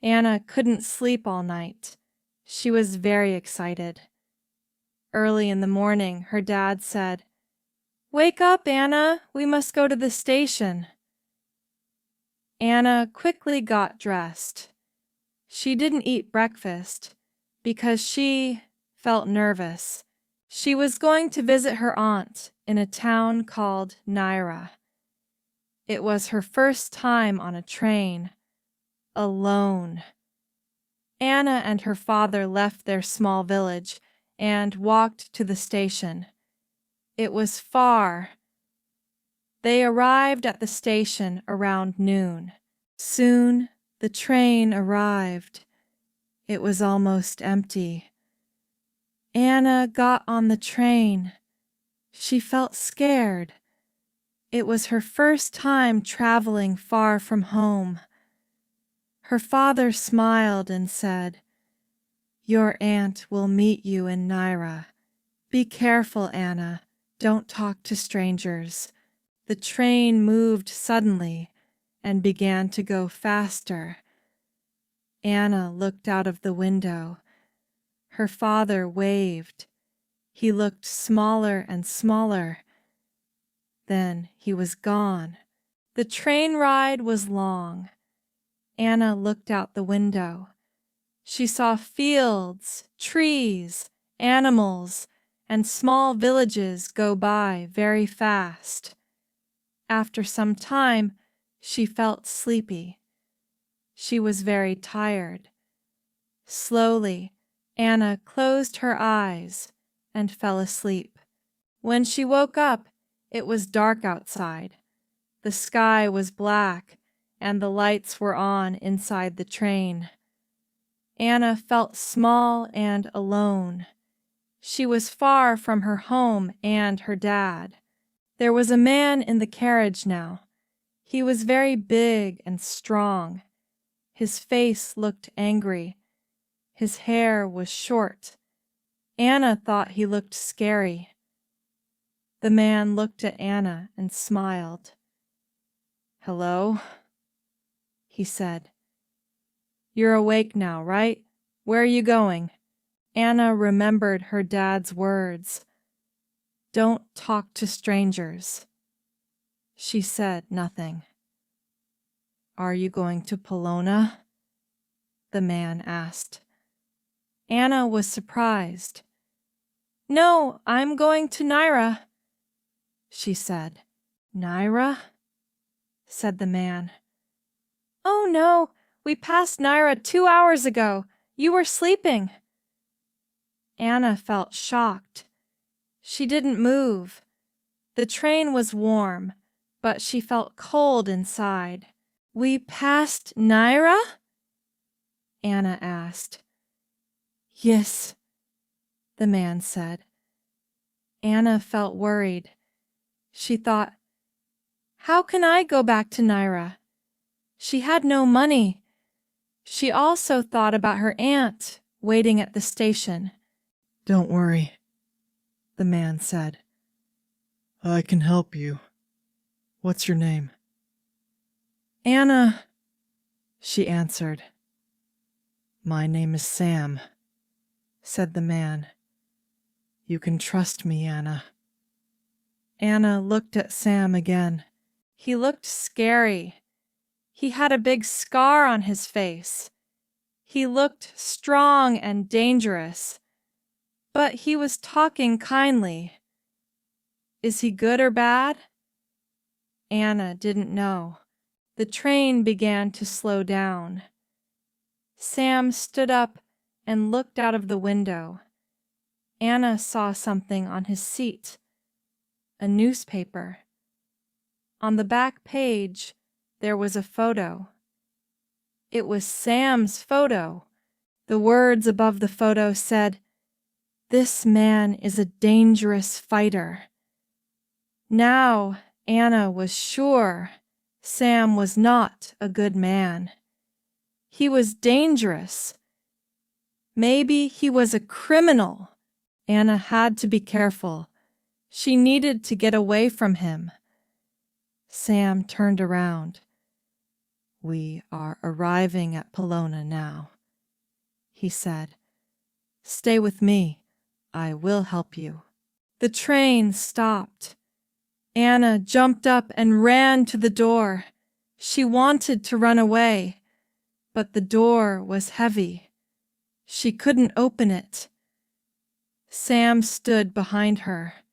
Anna couldn't sleep all night. She was very excited. Early in the morning, her dad said, "Wake up, Anna, we must go to the station." Anna quickly got dressed. She didn't eat breakfast because she felt nervous. She was going to visit her aunt in a town called Naira. It was her first time on a train, alone. Anna and her father left their small village and walked to the station. It was far. They arrived at the station around noon. Soon the train arrived. It was almost empty. Anna got on the train. She felt scared. It was her first time traveling far from home. Her father smiled and said, "Your aunt will meet you in Naira. Be careful, Anna. Don't talk to strangers." The train moved suddenly and began to go faster. Anna looked out of the window. Her father waved. He looked smaller and smaller. Then he was gone. The train ride was long. Anna looked out the window. She saw fields, trees, animals, and small villages go by very fast. After some time, she felt sleepy. She was very tired. Slowly, Anna closed her eyes and fell asleep. When she woke up, it was dark outside. The sky was black, and the lights were on inside the train. Anna felt small and alone. She was far from her home and her dad. There was a man in the carriage now. He was very big and strong. His face looked angry. His hair was short. Anna thought he looked scary. The man looked at Anna and smiled. "Hello," he said. "You're awake now, right? Where are you going?" Anna remembered her dad's words. "Don't talk to strangers." She said nothing. "Are you going to Polona?" the man asked. Anna was surprised. "No, I'm going to Naira," she said. "Naira?" said the man. "Oh no, we passed Naira 2 hours ago. You were sleeping." Anna felt shocked. She didn't move. The train was warm, but she felt cold inside. "We passed Naira?" Anna asked. "Yes," the man said. Anna felt worried. She thought, "How can I go back to Naira?" She had no money. She also thought about her aunt waiting at the station. "Don't worry," the man said. "I can help you. What's your name?" "Anna," she answered. "My name is Sam," said the man. "You can trust me, Anna." Anna looked at Sam again. He looked scary. He had a big scar on his face. He looked strong and dangerous, but he was talking kindly. Is he good or bad? Anna didn't know. The train began to slow down. Sam stood up and looked out of the window. Anna saw something on his seat, a newspaper. On the back page, there was a photo. It was Sam's photo. The words above the photo said, "This man is a dangerous fighter." Now Anna was sure Sam was not a good man. He was dangerous. Maybe he was a criminal. Anna had to be careful. She needed to get away from him. Sam turned around. "We are arriving at Pelona now," he said. "Stay with me. I will help you." The train stopped. Anna jumped up and ran to the door. She wanted to run away, but the door was heavy. She couldn't open it. Sam stood behind her.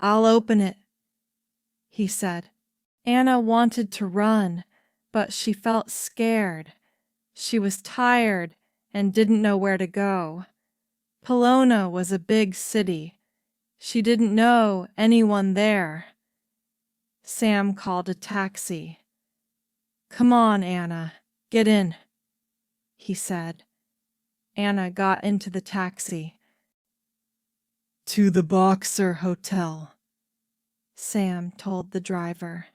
"I'll open it," he said. Anna wanted to run, but she felt scared. She was tired and didn't know where to go. Pelona was a big city. She didn't know anyone there. Sam called a taxi. "Come on, Anna, get in," he said. Anna got into the taxi. "To the Boxer Hotel," Sam told the driver.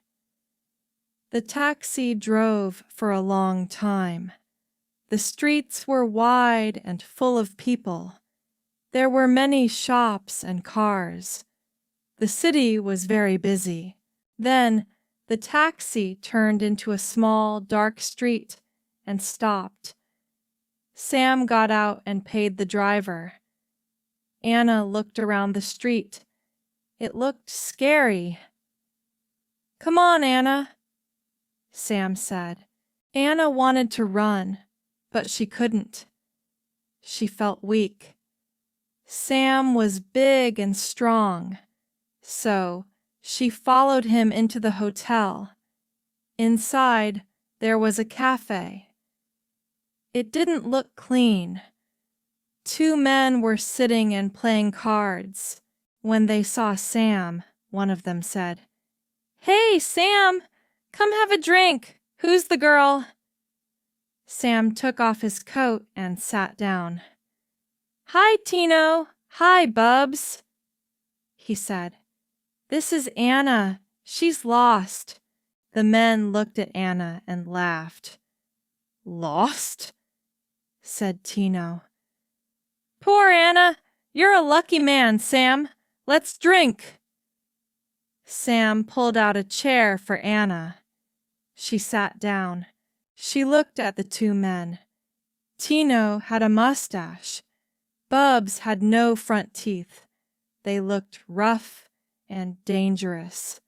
The taxi drove for a long time. The streets were wide and full of people. There were many shops and cars. The city was very busy. Then the taxi turned into a small, dark street and stopped. Sam got out and paid the driver. Anna looked around the street. It looked scary. "Come on, Anna," Sam said. Anna wanted to run, but she couldn't. She felt weak. Sam was big and strong, so she followed him into the hotel. Inside, there was a cafe. It didn't look clean. 2 men were sitting and playing cards. When they saw Sam, one of them said, "Hey, Sam, come have a drink. Who's the girl?" Sam took off his coat and sat down. "Hi, Tino. Hi, Bubs," he said. "This is Anna. She's lost." The men looked at Anna and laughed. "Lost?" said Tino. "Poor Anna. You're a lucky man, Sam. Let's drink." Sam pulled out a chair for Anna. She sat down. She looked at the 2 men. Tino had a mustache. Bubs had no front teeth. They looked rough and dangerous.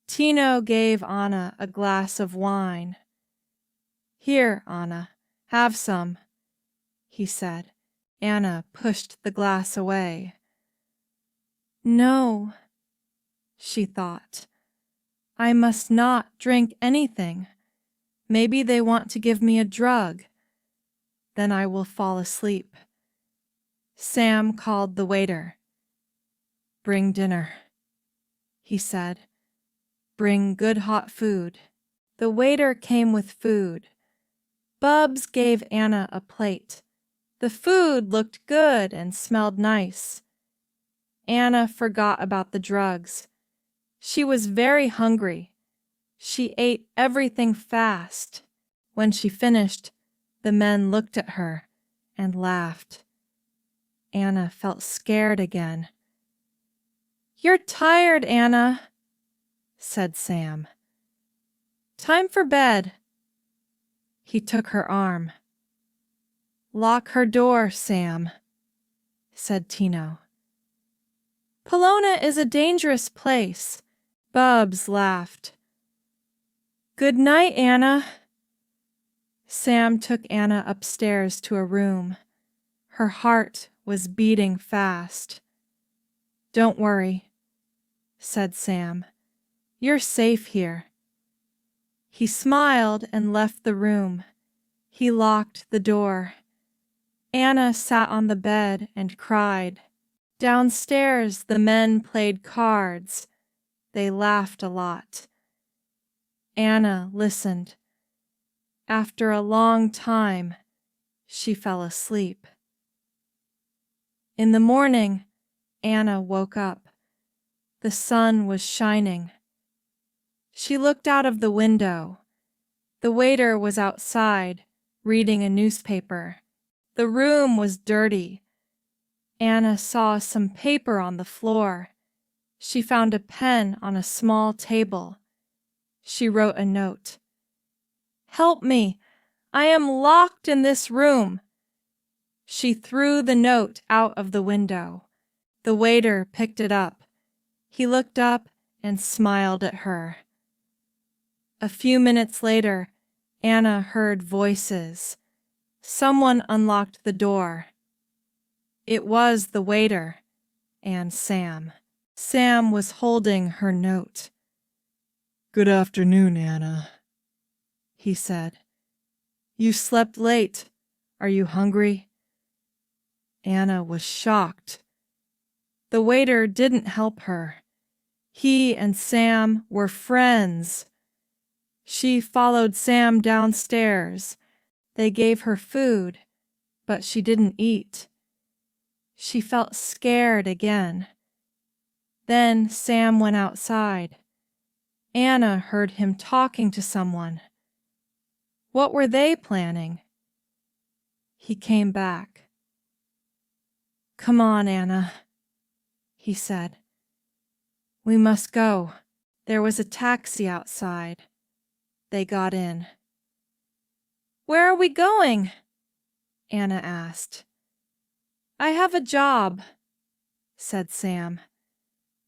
Tino gave Anna a glass of wine. "Here, Anna, have some," he said. Anna pushed the glass away. "No," she thought. "I must not drink anything. Maybe they want to give me a drug. Then I will fall asleep." Sam called the waiter. "Bring dinner," he said. "Bring good hot food." The waiter came with food. Bubs gave Anna a plate. The food looked good and smelled nice. Anna forgot about the drugs. She was very hungry. She ate everything fast. When she finished, the men looked at her and laughed. Anna felt scared again. "You're tired, Anna," said Sam. "Time for bed." He took her arm. "Lock her door, Sam," said Tino. "Pelona is a dangerous place." Bubs laughed. "Good night, Anna." Sam took Anna upstairs to a room. Her heart was beating fast. "Don't worry," said Sam. "You're safe here." He smiled and left the room. He locked the door. Anna sat on the bed and cried. Downstairs, the men played cards. They laughed a lot. Anna listened. After a long time, she fell asleep. In the morning, Anna woke up. The sun was shining. She looked out of the window. The waiter was outside, reading a newspaper. The room was dirty. Anna saw some paper on the floor. She found a pen on a small table. She wrote a note. Help me! I am locked in this room!" She threw the note out of the window. The waiter picked it up. He looked up and smiled at her. A few minutes later, Anna heard voices. Someone unlocked the door. It was the waiter and Sam. Sam was holding her note. "Good afternoon, Anna," he said. "You slept late. Are you hungry?" Anna was shocked. The waiter didn't help her. He and Sam were friends. She followed Sam downstairs. They gave her food, but she didn't eat. She felt scared again. Then Sam went outside. Anna heard him talking to someone. What were they planning? He came back. "Come on, Anna," he said. "We must go." There was a taxi outside. They got in. "Where are we going?" Anna asked. "I have a job," said Sam.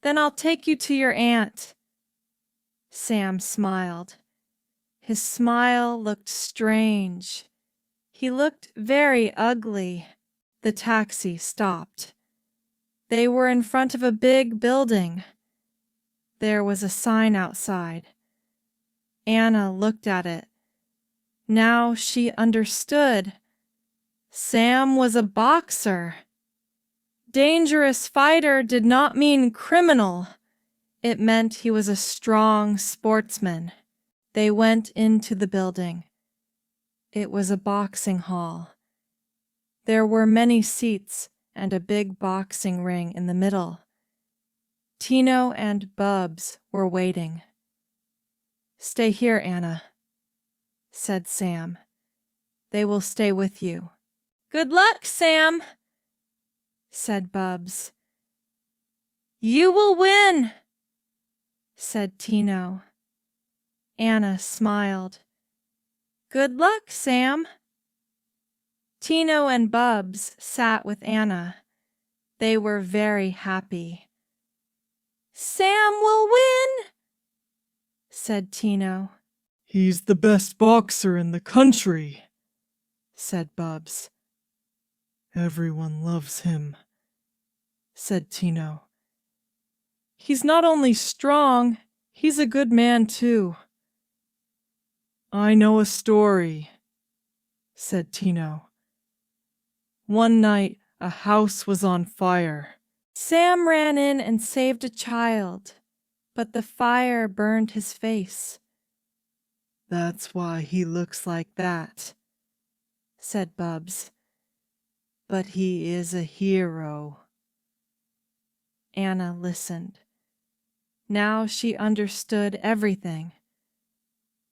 "Then I'll take you to your aunt." Sam smiled. His smile looked strange. He looked very ugly. The taxi stopped. They were in front of a big building. There was a sign outside. Anna looked at it. Now she understood. Sam was a boxer. Dangerous fighter did not mean criminal. It meant he was a strong sportsman. They went into the building. It was a boxing hall. There were many seats and a big boxing ring in the middle. Tino and Bubs were waiting. "Stay here, Anna," said Sam. "They will stay with you." "Good luck, Sam," said Bubs. "You will win," said Tino. Anna smiled. "Good luck, Sam." Tino and Bubs sat with Anna. They were very happy. "Sam will win," said Tino. "He's the best boxer in the country," said Bubs. "Everyone loves him," said Tino. "He's not only strong, he's a good man too." "I know a story," said Tino. "One night a house was on fire. Sam ran in and saved a child, but the fire burned his face." "That's why he looks like that," said Bubs. "But he is a hero." Anna listened. Now she understood everything.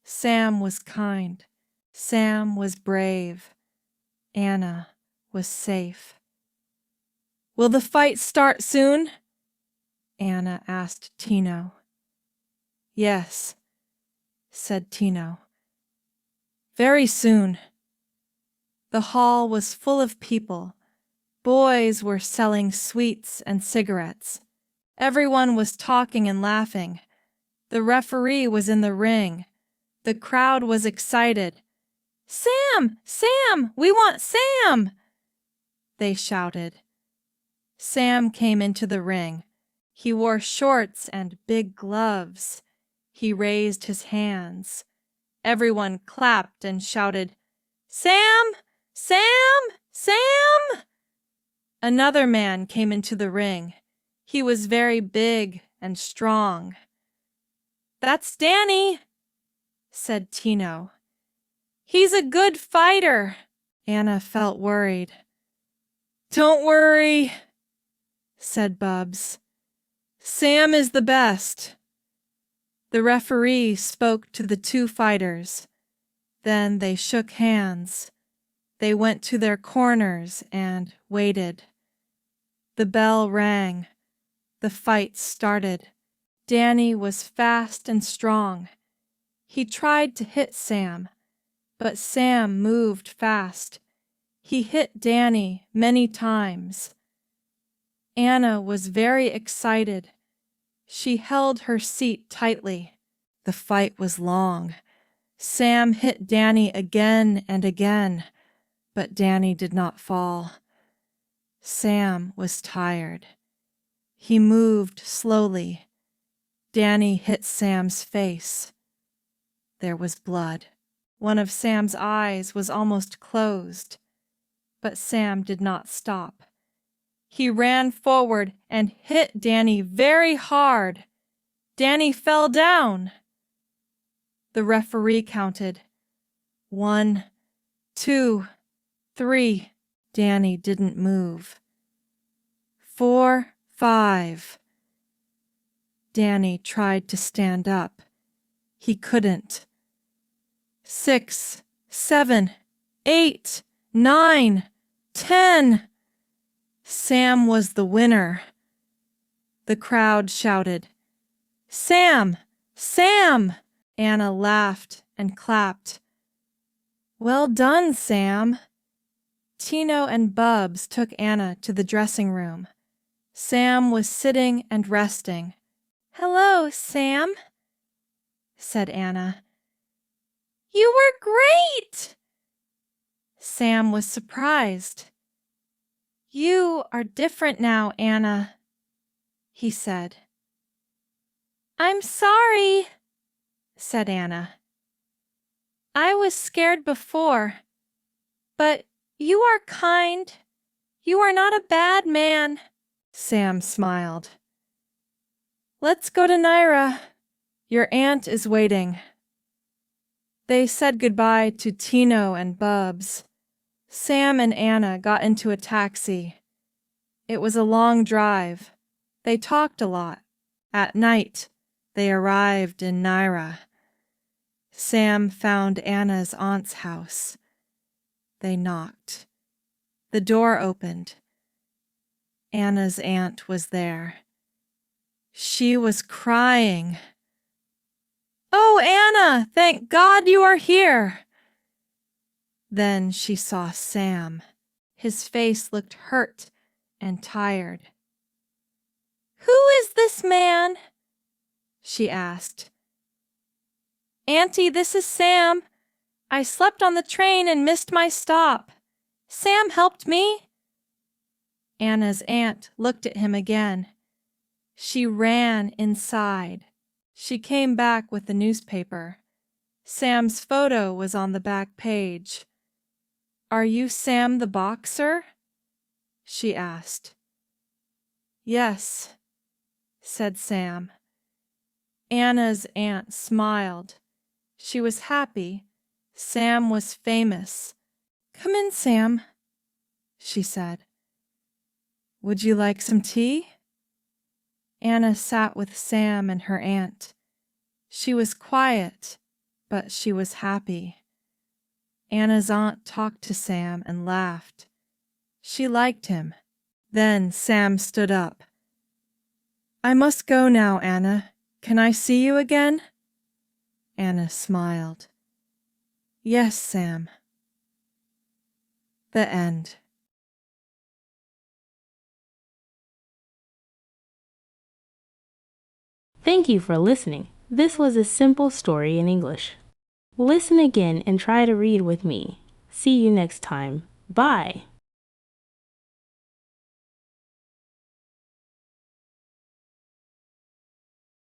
Sam was kind. Sam was brave. Anna was safe. "Will the fight start soon?" Anna asked Tino. "Yes," said Tino. "Very soon." The hall was full of people. Boys were selling sweets and cigarettes. Everyone was talking and laughing. The referee was in the ring. The crowd was excited. "Sam! Sam! We want Sam!" they shouted. Sam came into the ring. He wore shorts and big gloves. He raised his hands. Everyone clapped and shouted, "Sam! Sam! Sam!" Another man came into the ring. He was very big and strong. "That's Danny," said Tino. "He's a good fighter." Anna felt worried. "Don't worry," said Bubs. "Sam is the best." The referee spoke to the two fighters. Then they shook hands. They went to their corners and waited. The bell rang. The fight started. Danny was fast and strong. He tried to hit Sam. but Sam moved fast. He hit Danny many times. Anna was very excited. She held her seat tightly. The fight was long. Sam hit Danny again and again, but Danny did not fall. Sam was tired. He moved slowly. Danny hit Sam's face. There was blood. One of Sam's eyes was almost closed, but Sam did not stop. He ran forward and hit Danny very hard. Danny fell down. The referee counted. 1, 2, 3. Danny didn't move. 4, 5. Danny tried to stand up. He couldn't. 6, 7, 8, 9, 10. Sam was the winner. The crowd shouted, "Sam! Sam!" Anna laughed and clapped. "Well done, Sam." Tino and Bubs took Anna to the dressing room. Sam was sitting and resting. "Hello, Sam," said Anna. "You were great!" Sam was surprised. "You are different now, Anna," he said. "I'm sorry," said Anna. "I was scared before, but you are kind. You are not a bad man." Sam smiled. "Let's go to Naira. Your aunt is waiting." They said goodbye to Tino and Bubs. Sam and Anna got into a taxi. It was a long drive. They talked a lot. At night, they arrived in Naira. Sam found Anna's aunt's house. They knocked. The door opened. Anna's aunt was there. She was crying. "Oh, Anna, thank God you are here." Then she saw Sam. His face looked hurt and tired. "Who is this man?" she asked. "Auntie, this is Sam. I slept on the train and missed my stop. Sam helped me." Anna's aunt looked at him again. She ran inside. She came back with the newspaper. Sam's photo was on the back page. "Are you Sam the boxer?" she asked. "Yes," said Sam. Anna's aunt smiled. She was happy. Sam was famous. "Come in, Sam," she said. "Would you like some tea?" Anna sat with Sam and her aunt. She was quiet, but she was happy. Anna's aunt talked to Sam and laughed. She liked him. Then Sam stood up. "I must go now, Anna. Can I see you again?" Anna smiled. "Yes, Sam." The end. Thank you for listening. This was a simple story in English. Listen again and try to read with me. See you next time. Bye.